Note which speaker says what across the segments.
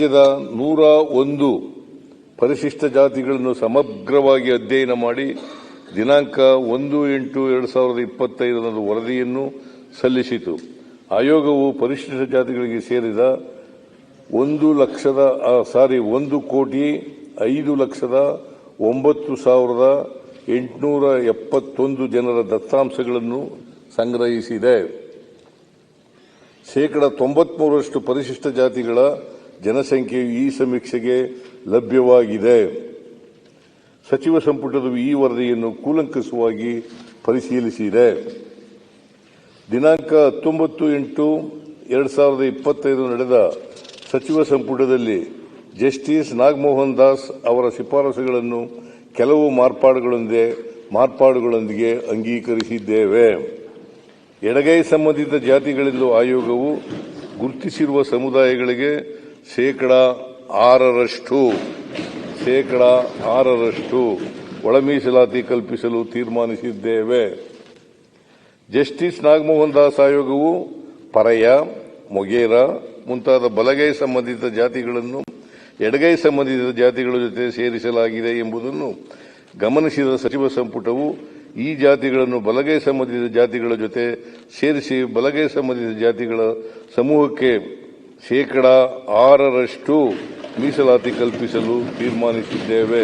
Speaker 1: ರಾಜ್ಯದ 101 ಪರಿಶಿಷ್ಟ ಜಾತಿಗಳನ್ನು ಸಮಗ್ರವಾಗಿ ಅಧ್ಯಯನ ಮಾಡಿ ದಿನಾಂಕ 1/8/2025 ವರದಿಯನ್ನು ಸಲ್ಲಿಸಿತು. ಆಯೋಗವು ಪರಿಶಿಷ್ಟ ಜಾತಿಗಳಿಗೆ ಸೇರಿದ 1,05,09,871 ಜನರ ದತ್ತಾಂಶಗಳನ್ನು ಸಂಗ್ರಹಿಸಿದೆ. 93% ಪರಿಶಿಷ್ಟ ಜಾತಿಗಳ ಜನಸಂಖ್ಯೆಯು ಈ ಸಮೀಕ್ಷೆಗೆ ಲಭ್ಯವಾಗಿದೆ. ಸಚಿವ ಸಂಪುಟವು ಈ ವರದಿಯನ್ನು ಕೂಲಂಕಷವಾಗಿ ಪರಿಶೀಲಿಸಿದೆ. ದಿನಾಂಕ 19/8/2025 ನಡೆದ ಸಚಿವ ಸಂಪುಟದಲ್ಲಿ ಜಸ್ಟಿಸ್ ನಾಗಮೋಹನ್ ದಾಸ್ ಅವರ ಶಿಫಾರಸುಗಳನ್ನು ಕೆಲವು ಮಾರ್ಪಾಡುಗಳೊಂದಿಗೆ ಅಂಗೀಕರಿಸಿದ್ದೇವೆ. ಎಡಗೈ ಸಂಬಂಧಿತ ಜಾತಿಗಳೆಂದು ಆಯೋಗವು ಗುರುತಿಸಿರುವ ಸಮುದಾಯಗಳಿಗೆ 6% ಒಳ ಮೀಸಲಾತಿ ಕಲ್ಪಿಸಲು ತೀರ್ಮಾನಿಸಿದ್ದೇವೆ. ಜಸ್ಟಿಸ್ ನಾಗಮೋಹನ್ ದಾಸ್ ಆಯೋಗವು ಪರಯ, ಮೊಗೇರ ಮುಂತಾದ ಬಲಗೈ ಸಂಬಂಧಿತ ಜಾತಿಗಳನ್ನು ಎಡಗೈ ಸಂಬಂಧಿತ ಜಾತಿಗಳ ಜೊತೆ ಸೇರಿಸಲಾಗಿದೆ ಎಂಬುದನ್ನು ಗಮನಿಸಿದ ಸಚಿವ ಸಂಪುಟವು ಈ ಜಾತಿಗಳನ್ನು ಬಲಗೈ ಸಂಬಂಧಿತ ಜಾತಿಗಳ ಜೊತೆ ಸೇರಿಸಿ ಬಲಗೈ ಸಂಬಂಧಿತ ಜಾತಿಗಳ ಸಮೂಹಕ್ಕೆ 6% ಮೀಸಲಾತಿ ಕಲ್ಪಿಸಲು ತೀರ್ಮಾನಿಸಿದ್ದೇವೆ.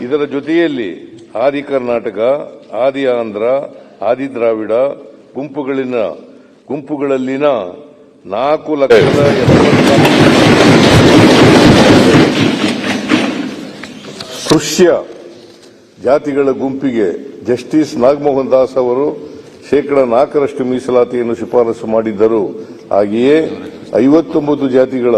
Speaker 1: ಇದರ ಜೊತೆಯಲ್ಲಿ ಆದಿ ಕರ್ನಾಟಕ, ಆದಿ ಆಂಧ್ರ, ಆದಿ ದ್ರಾವಿಡ ಗುಂಪುಗಳಲ್ಲಿನ 4,70,000 ಸ್ಪೃಶ್ಯ ಜಾತಿಗಳ ಗುಂಪಿಗೆ ಜಸ್ಟಿಸ್ ನಾಗಮೋಹನ್ ದಾಸ್ ಅವರು 4% ಮೀಸಲಾತಿಯನ್ನು ಶಿಫಾರಸು ಮಾಡಿದ್ದರು. ಹಾಗೆಯೇ 59 ಜಾತಿಗಳ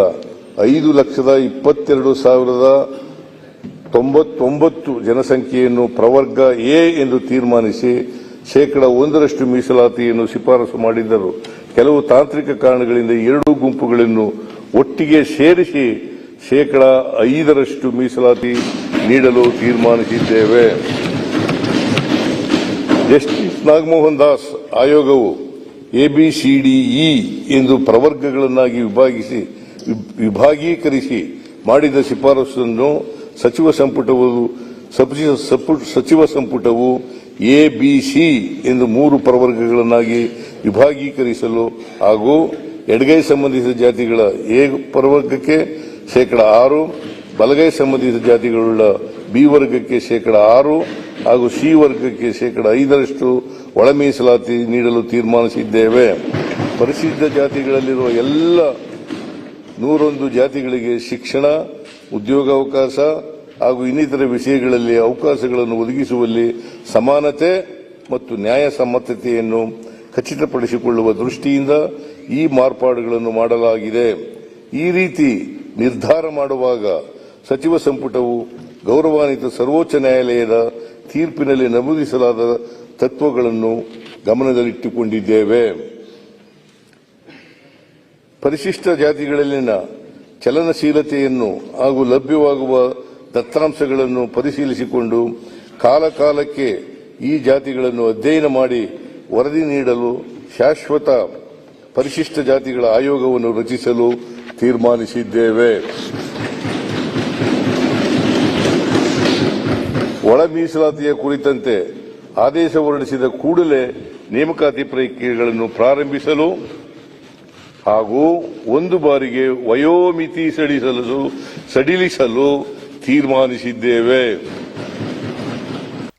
Speaker 1: 5,22,099 ಜನಸಂಖ್ಯೆಯನ್ನು ಪ್ರವರ್ಗ ಎ ಎಂದು ತೀರ್ಮಾನಿಸಿ 1% ಮೀಸಲಾತಿಯನ್ನು ಶಿಫಾರಸು ಮಾಡಿದ್ದರು. ಕೆಲವು ತಾಂತ್ರಿಕ ಕಾರಣಗಳಿಂದ ಎರಡೂ ಗುಂಪುಗಳನ್ನು ಒಟ್ಟಿಗೆ ಸೇರಿಸಿ 5% ಮೀಸಲಾತಿ ನೀಡಲು ತೀರ್ಮಾನಿಸಿದ್ದೇವೆ. ಜಸ್ಟಿಸ್ ನಾಗಮೋಹನ್ ದಾಸ್ ಆಯೋಗವು ಎಬಿಸಿಡಿಇ ಎಂದು ಪ್ರವರ್ಗಗಳನ್ನಾಗಿ ವಿಭಾಗೀಕರಿಸಿ ಮಾಡಿದ ಶಿಫಾರಸನ್ನು ಸಚಿವ ಸಂಪುಟವು ಎಬಿಸಿ ಎಂದು 3 ಪ್ರವರ್ಗಗಳನ್ನಾಗಿ ವಿಭಾಗೀಕರಿಸಲು ಹಾಗೂ ಎಡಗೈ ಸಂಬಂಧಿತ ಜಾತಿಗಳ ಎ ಪ್ರವರ್ಗಕ್ಕೆ 6%, ಬಲಗೈ ಸಂಬಂಧಿತ ಜಾತಿಗಳುಳ್ಳ ಬಿ ವರ್ಗಕ್ಕೆ 6% ಹಾಗೂ ಸಿ ವರ್ಗಕ್ಕೆ 5% ಒಳ ಮೀಸಲಾತಿ ನೀಡಲು ತೀರ್ಮಾನಿಸಿದ್ದೇವೆ. ಪರಿಶಿಷ್ಟ ಜಾತಿಗಳಲ್ಲಿರುವ ಎಲ್ಲ 101 ಜಾತಿಗಳಿಗೆ ಶಿಕ್ಷಣ, ಉದ್ಯೋಗಾವಕಾಶ ಹಾಗೂ ಇನ್ನಿತರ ವಿಷಯಗಳಲ್ಲಿ ಅವಕಾಶಗಳನ್ನು ಒದಗಿಸುವಲ್ಲಿ ಸಮಾನತೆ ಮತ್ತು ನ್ಯಾಯಸಮ್ಮತತೆಯನ್ನು ಖಚಿತಪಡಿಸಿಕೊಳ್ಳುವ ದೃಷ್ಟಿಯಿಂದ ಈ ಮಾರ್ಪಾಡುಗಳನ್ನು ಮಾಡಲಾಗಿದೆ. ಈ ರೀತಿ ನಿರ್ಧಾರ ಮಾಡುವಾಗ ಸಚಿವ ಸಂಪುಟವು ಗೌರವಾನ್ವಿತ ಸರ್ವೋಚ್ಚ ನ್ಯಾಯಾಲಯದ ತೀರ್ಪಿನಲ್ಲಿ ನಮೂದಿಸಲಾದ ತತ್ವಗಳನ್ನು ಗಮನದಲ್ಲಿಟ್ಟುಕೊಂಡಿದ್ದೇವೆ. ಪರಿಶಿಷ್ಟ ಜಾತಿಗಳಲ್ಲಿನ ಚಲನಶೀಲತೆಯನ್ನು ಹಾಗೂ ಲಭ್ಯವಾಗುವ ದತ್ತಾಂಶಗಳನ್ನು ಪರಿಶೀಲಿಸಿಕೊಂಡು ಕಾಲಕಾಲಕ್ಕೆ ಈ ಜಾತಿಗಳನ್ನು ಅಧ್ಯಯನ ಮಾಡಿ ವರದಿ ನೀಡಲು ಶಾಶ್ವತ ಪರಿಶಿಷ್ಟ ಜಾತಿಗಳ ಆಯೋಗವನ್ನು ರಚಿಸಲು ತೀರ್ಮಾನಿಸಿದ್ದೇವೆ. ಒಳ ಮೀಸಲಾತಿಯ ಕುರಿತಂತೆ ಆದೇಶ ಹೊರಡಿಸಿದ ಕೂಡಲೇ ನೇಮಕಾತಿ ಪ್ರಕ್ರಿಯೆಗಳನ್ನು ಪ್ರಾರಂಭಿಸಲು ಹಾಗೂ ಒಂದು ಬಾರಿಗೆ ವಯೋಮಿತಿ ಸಡಿಲಿಸಲು ತೀರ್ಮಾನಿಸಿದ್ದೇವೆ.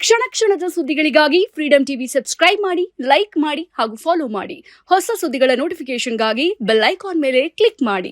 Speaker 2: ಕ್ಷಣ ಕ್ಷಣದ ಸುದ್ದಿಗಳಿಗಾಗಿ ಫ್ರೀಡಂ ಟಿವಿ ಸಬ್ಸ್ಕ್ರೈಬ್ ಮಾಡಿ, ಲೈಕ್ ಮಾಡಿ ಹಾಗೂ ಫಾಲೋ ಮಾಡಿ. ಹೊಸ ಸುದ್ದಿಗಳ ನೋಟಿಫಿಕೇಶನ್ಗಾಗಿ ಬೆಲ್ ಐಕಾನ್ ಮೇಲೆ ಕ್ಲಿಕ್ ಮಾಡಿ.